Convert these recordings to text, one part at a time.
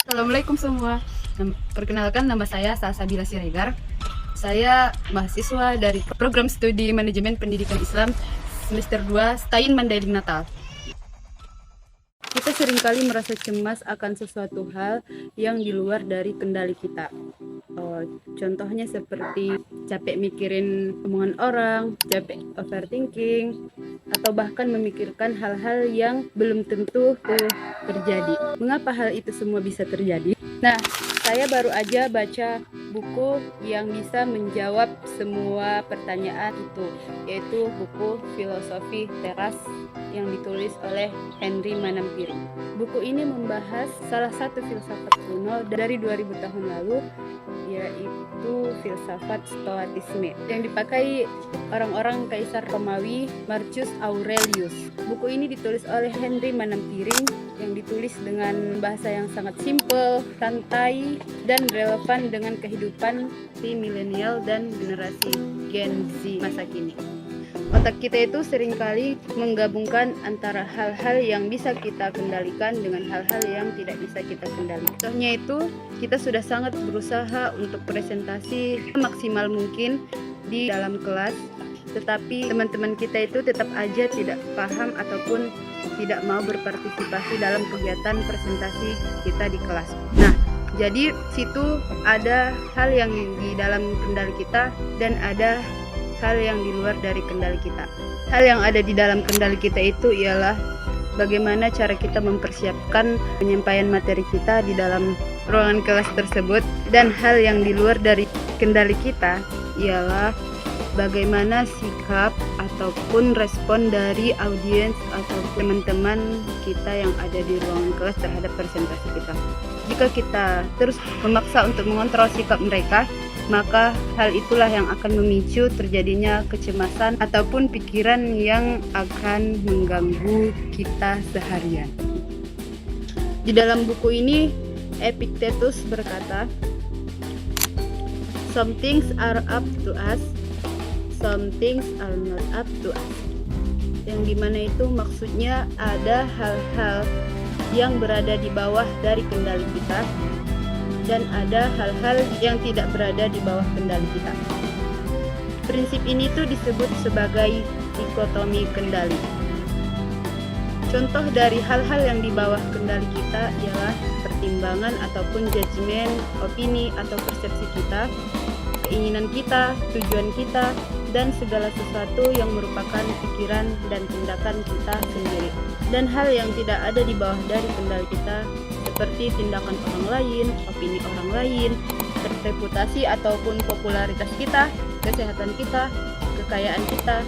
Assalamualaikum semua. Perkenalkan, nama saya Salsabila Siregar. Saya mahasiswa dari program studi Manajemen Pendidikan Islam semester 2 STAIN Mandailing Natal. Kita seringkali merasa cemas akan sesuatu hal yang di luar dari kendali kita. Contohnya seperti capek mikirin omongan orang, capek overthinking, atau bahkan memikirkan hal-hal yang belum tentu terjadi. Mengapa hal itu semua bisa terjadi? Nah, saya baru aja baca buku yang bisa menjawab semua pertanyaan itu, yaitu buku Filosofi Teras yang ditulis oleh Henry Manampiring. Buku ini membahas salah satu filsafat kuno dari 2000 tahun lalu, yaitu filsafat Stoicisme yang dipakai orang-orang Kaisar Romawi Marcus Aurelius. Buku ini ditulis oleh Henry Manampiring yang ditulis dengan bahasa yang sangat simpel, santai, dan relevan dengan kehidupan si milenial dan generasi Gen Z masa kini. Otak kita itu seringkali menggabungkan antara hal-hal yang bisa kita kendalikan dengan hal-hal yang tidak bisa kita kendalikan. Contohnya itu, kita sudah sangat berusaha untuk presentasi maksimal mungkin di dalam kelas, tetapi teman-teman kita itu tetap aja tidak paham ataupun tidak mau berpartisipasi dalam kegiatan presentasi kita di kelas. Nah, jadi situ ada hal yang di dalam kendali kita dan ada hal yang di luar dari kendali kita. Hal yang ada di dalam kendali kita itu ialah bagaimana cara kita mempersiapkan penyampaian materi kita di dalam ruangan kelas tersebut, dan hal yang di luar dari kendali kita ialah bagaimana sikap ataupun respon dari audiens atau teman-teman kita yang ada di ruangan kelas terhadap presentasi kita. Jika kita terus memaksa untuk mengontrol sikap mereka, maka hal itulah yang akan memicu terjadinya kecemasan ataupun pikiran yang akan mengganggu kita seharian. Di dalam buku ini, Epictetus berkata, "Some things are up to us, some things are not up to us." Yang dimana itu maksudnya ada hal-hal yang berada di bawah dari kendali kita, dan ada hal-hal yang tidak berada di bawah kendali kita. Prinsip ini tuh disebut sebagai dikotomi kendali. Contoh dari hal-hal yang di bawah kendali kita ialah pertimbangan ataupun judgement, opini atau persepsi kita, keinginan kita, tujuan kita, dan segala sesuatu yang merupakan pikiran dan tindakan kita sendiri. Dan hal yang tidak ada di bawah dari kendali kita seperti tindakan orang lain, opini orang lain, reputasi ataupun popularitas kita, kesehatan kita, kekayaan kita,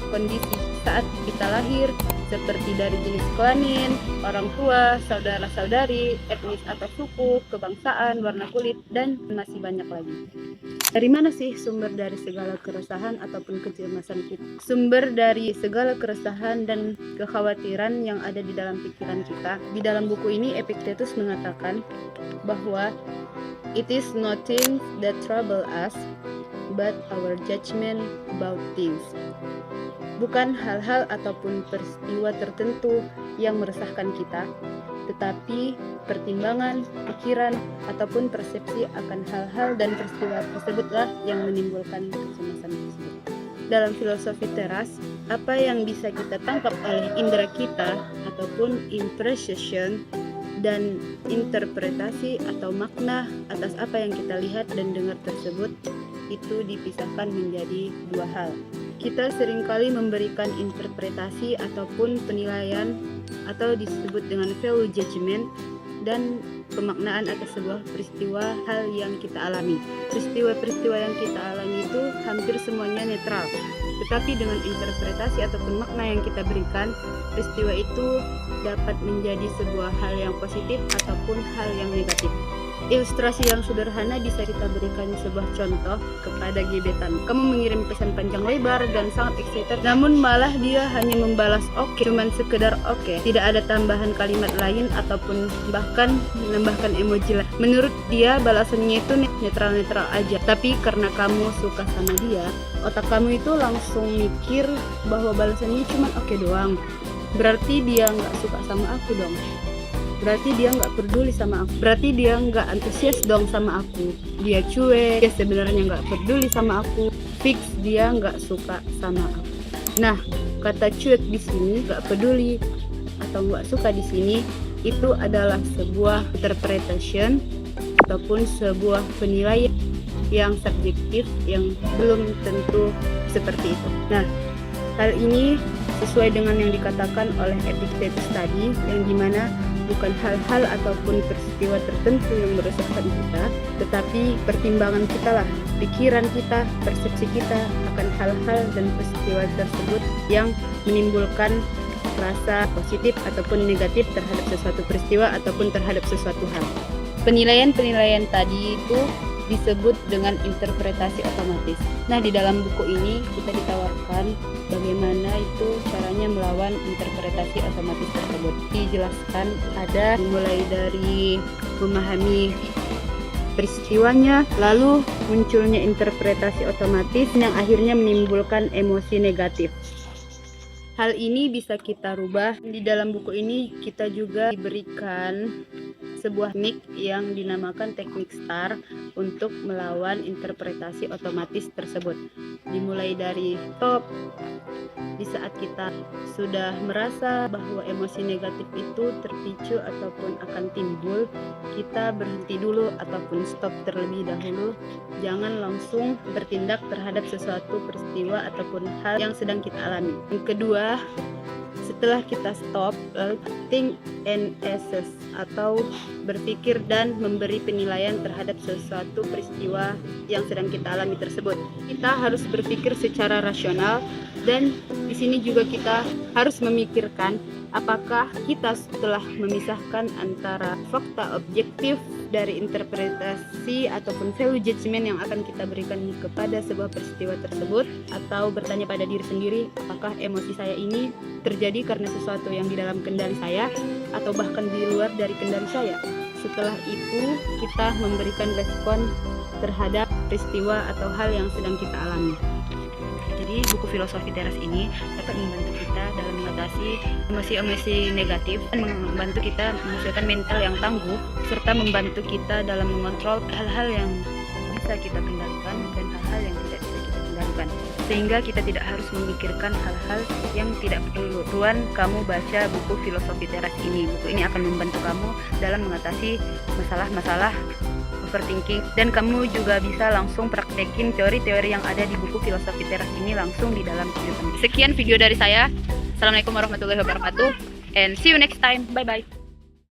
kondisi saat kita lahir, seperti dari jenis kelamin, orang tua, saudara-saudari, etnis atau suku, kebangsaan, warna kulit, dan masih banyak lagi. Dari mana sih sumber dari segala keresahan ataupun kecemasan kita? Sumber dari segala keresahan dan kekhawatiran yang ada di dalam pikiran kita. Di dalam buku ini Epictetus mengatakan bahwa it is not things that trouble us, but our judgment about things. Bukan hal-hal ataupun peristiwa tertentu yang meresahkan kita, tetapi pertimbangan, pikiran, ataupun persepsi akan hal-hal dan peristiwa tersebutlah yang menimbulkan kecemasan tersebut. Dalam filosofi teras, apa yang bisa kita tangkap oleh indera kita ataupun impression dan interpretasi atau makna atas apa yang kita lihat dan dengar tersebut itu dipisahkan menjadi dua hal. Kita seringkali memberikan interpretasi ataupun penilaian atau disebut dengan value judgment dan pemaknaan atas sebuah peristiwa hal yang kita alami. Peristiwa-peristiwa yang kita alami itu hampir semuanya netral, tetapi dengan interpretasi ataupun makna yang kita berikan, peristiwa itu dapat menjadi sebuah hal yang positif ataupun hal yang negatif. Ilustrasi yang sederhana bisa kita berikan sebuah contoh kepada gebetan. Kamu mengirim pesan panjang lebar dan sangat excited, namun malah dia hanya membalas oke, cuman sekedar oke. Tidak ada tambahan kalimat lain ataupun bahkan menambahkan emoji lain. Menurut dia balasannya itu netral-netral aja. Tapi karena kamu suka sama dia, otak kamu itu langsung mikir bahwa balasannya cuma oke doang. Berarti dia nggak suka sama aku dong. berarti dia nggak peduli sama aku, berarti dia nggak antusias dong sama aku, dia cuek, dia sebenarnya nggak peduli sama aku, fix dia nggak suka sama aku. Nah, kata cuek di sini, nggak peduli atau nggak suka di sini, itu adalah sebuah interpretation ataupun sebuah penilaian yang subjektif yang belum tentu seperti itu. Nah, hal ini sesuai dengan yang dikatakan oleh Epictetus tadi, yang dimana bukan hal-hal ataupun peristiwa tertentu yang merusakkan kita, tetapi pertimbangan kita lah, pikiran kita, persepsi kita akan hal-hal dan peristiwa tersebut yang menimbulkan rasa positif ataupun negatif terhadap sesuatu peristiwa ataupun terhadap sesuatu hal. Penilaian-penilaian tadi itu disebut dengan interpretasi otomatis. Nah, di dalam buku ini kita ditawarkan bagaimana itu caranya melawan interpretasi otomatis tersebut. Dijelaskan ada mulai dari memahami peristiwanya, lalu munculnya interpretasi otomatis yang akhirnya menimbulkan emosi negatif. Hal ini bisa kita rubah. Di dalam buku ini kita juga diberikan sebuah teknik yang dinamakan teknik STAR untuk melawan interpretasi otomatis tersebut. Dimulai dari stop, di saat kita sudah merasa bahwa emosi negatif itu terpicu ataupun akan timbul, kita berhenti dulu ataupun stop terlebih dahulu. Jangan langsung bertindak terhadap sesuatu peristiwa ataupun hal yang sedang kita alami. Yang kedua, setelah kita stop, lalu think and assess atau berpikir dan memberi penilaian terhadap sesuatu peristiwa yang sedang kita alami tersebut. Kita harus berpikir secara rasional, dan di sini juga kita harus memikirkan apakah kita setelah memisahkan antara fakta objektif dari interpretasi ataupun value judgment yang akan kita berikan kepada sebuah peristiwa tersebut, atau bertanya pada diri sendiri, apakah emosi saya ini terjadi karena sesuatu yang di dalam kendali saya atau bahkan di luar dari kendali saya. Setelah itu kita memberikan respon terhadap peristiwa atau hal yang sedang kita alami. Jadi buku filosofi teras ini dapat membantu kita dalam mengatasi emosi-emosi negatif dan membantu kita menghasilkan mental yang tangguh, serta membantu kita dalam mengontrol hal-hal yang bisa kita kendalikan dan hal-hal yang tidak bisa kita kendalikan, sehingga kita tidak harus memikirkan hal-hal yang tidak perlu. Tuan, kamu baca buku filosofi teras ini. Buku ini akan membantu kamu dalam mengatasi masalah-masalah overthinking, dan kamu juga bisa langsung praktekin teori-teori yang ada di buku filosofi teras ini langsung di dalam kehidupan. Sekian video dari saya. Assalamualaikum warahmatullahi wabarakatuh, and see you next time. Bye bye.